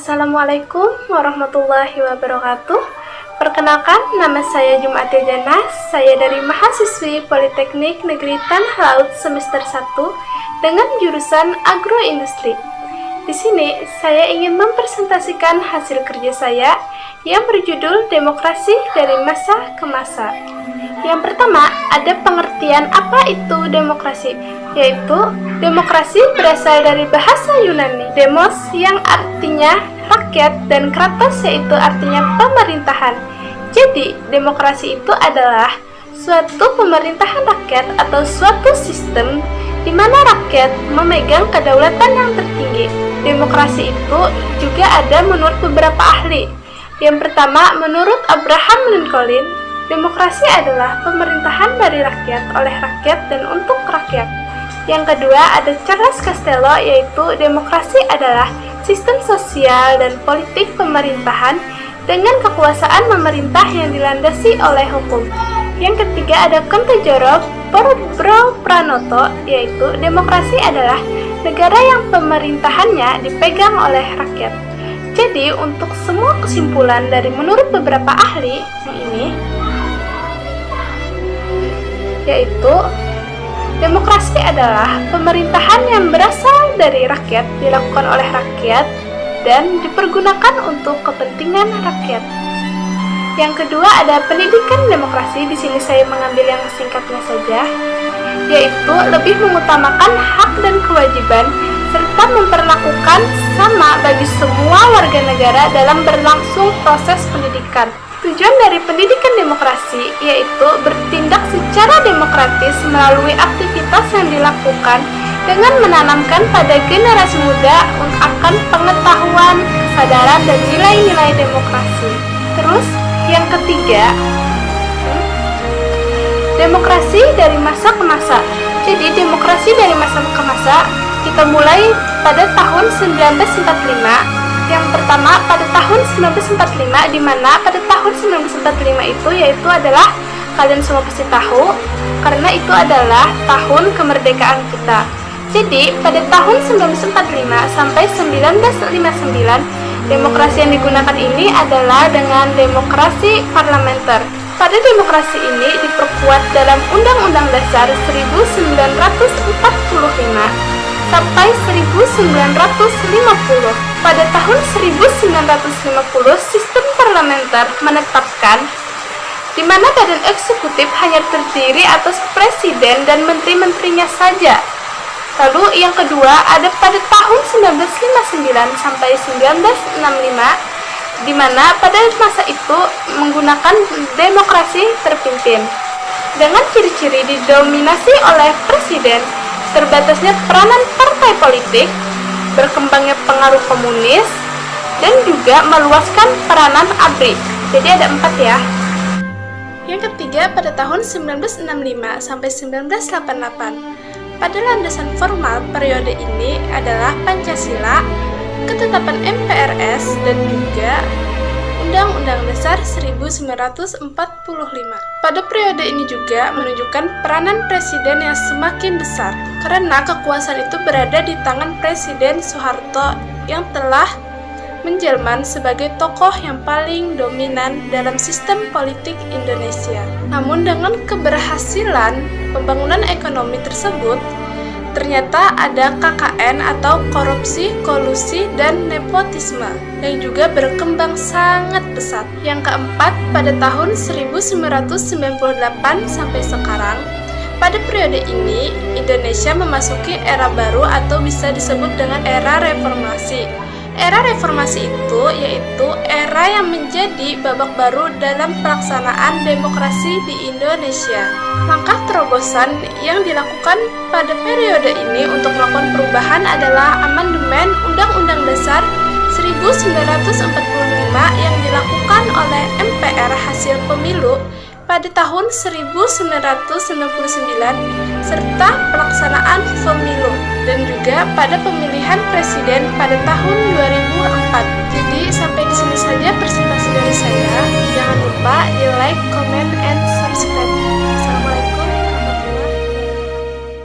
Assalamualaikum warahmatullahi wabarakatuh. Perkenalkan, nama saya Jumatia Jana. Saya dari mahasiswi Politeknik Negeri Tanah Laut semester 1 dengan jurusan Agroindustri. Di sini saya ingin mempresentasikan hasil kerja saya yang berjudul Demokrasi dari Masa ke Masa. Yang pertama, ada pengertian apa itu demokrasi, yaitu demokrasi berasal dari bahasa Yunani, demos yang artinya rakyat dan kratos yaitu artinya pemerintahan. Jadi, demokrasi itu adalah suatu pemerintahan rakyat atau suatu sistem di mana rakyat memegang kedaulatan yang tertinggi. Demokrasi itu juga ada menurut beberapa ahli. Yang pertama, menurut Abraham Lincoln, demokrasi adalah pemerintahan dari rakyat, oleh rakyat, dan untuk rakyat. Yang kedua, ada Charles Castello, yaitu demokrasi adalah sistem sosial dan politik pemerintahan dengan kekuasaan memerintah yang dilandasi oleh hukum. Yang ketiga, ada Contajoro Pranoto, yaitu demokrasi adalah negara yang pemerintahannya dipegang oleh rakyat. Jadi, untuk semua kesimpulan dari menurut beberapa ahli ini, yaitu demokrasi adalah pemerintahan yang berasal dari rakyat, dilakukan oleh rakyat, dan dipergunakan untuk kepentingan rakyat. Yang kedua ada pendidikan demokrasi. Di sini saya mengambil yang singkatnya saja, yaitu lebih mengutamakan hak dan kewajiban serta memperlakukan sama bagi semua warga negara dalam berlangsung proses pendidikan. Tujuan dari pendidikan demokrasi yaitu bertindak secara demokratis melalui aktivitas yang dilakukan dengan menanamkan pada generasi muda akan pengetahuan, kesadaran, dan nilai-nilai demokrasi. Terus, yang ketiga, demokrasi dari masa ke masa. Jadi, demokrasi dari masa ke masa kita mulai pada tahun 1945. Yang pertama pada tahun 1945, di mana pada tahun 1945 itu yaitu adalah, kalian semua pasti tahu karena itu adalah tahun kemerdekaan kita. Jadi pada tahun 1945 sampai 1959, demokrasi yang digunakan ini adalah dengan demokrasi parlementer. Pada demokrasi ini diperkuat dalam Undang-Undang Dasar 1945 sampai 1950. Pada tahun 1950, sistem parlementer menetapkan di mana badan eksekutif hanya terdiri atas presiden dan menteri-menterinya saja. Lalu yang kedua ada pada tahun 1959 sampai 1965, di mana pada masa itu menggunakan demokrasi terpimpin dengan ciri-ciri didominasi oleh presiden, terbatasnya peranan partai politik, berkembangnya pengaruh komunis, dan juga meluaskan peranan ABRI. Jadi ada 4 ya. Yang ketiga pada tahun 1965 sampai 1988. Pada landasan formal periode ini adalah Pancasila, ketetapan MPRS, dan juga Undang-Undang Dasar 1945. Pada periode ini juga menunjukkan peranan presiden yang semakin besar, karena kekuasaan itu berada di tangan Presiden Soeharto yang telah menjelma sebagai tokoh yang paling dominan dalam sistem politik Indonesia. Namun dengan keberhasilan pembangunan ekonomi tersebut, ternyata ada KKN atau korupsi, kolusi, dan nepotisme yang juga berkembang sangat pesat. Yang keempat, pada tahun 1998 sampai sekarang, pada periode ini Indonesia memasuki era baru atau bisa disebut dengan era reformasi. Era reformasi itu yaitu era yang menjadi babak baru dalam pelaksanaan demokrasi di Indonesia. Langkah terobosan yang dilakukan pada periode ini untuk melakukan perubahan adalah amandemen Undang-Undang Dasar 1945 yang dilakukan oleh MPR hasil pemilu pada tahun 1999 serta pelaksanaan pemilu dan juga pada pemilihan presiden pada tahun 2004. Jadi sampai di sini saja presentasi dari saya. Jangan lupa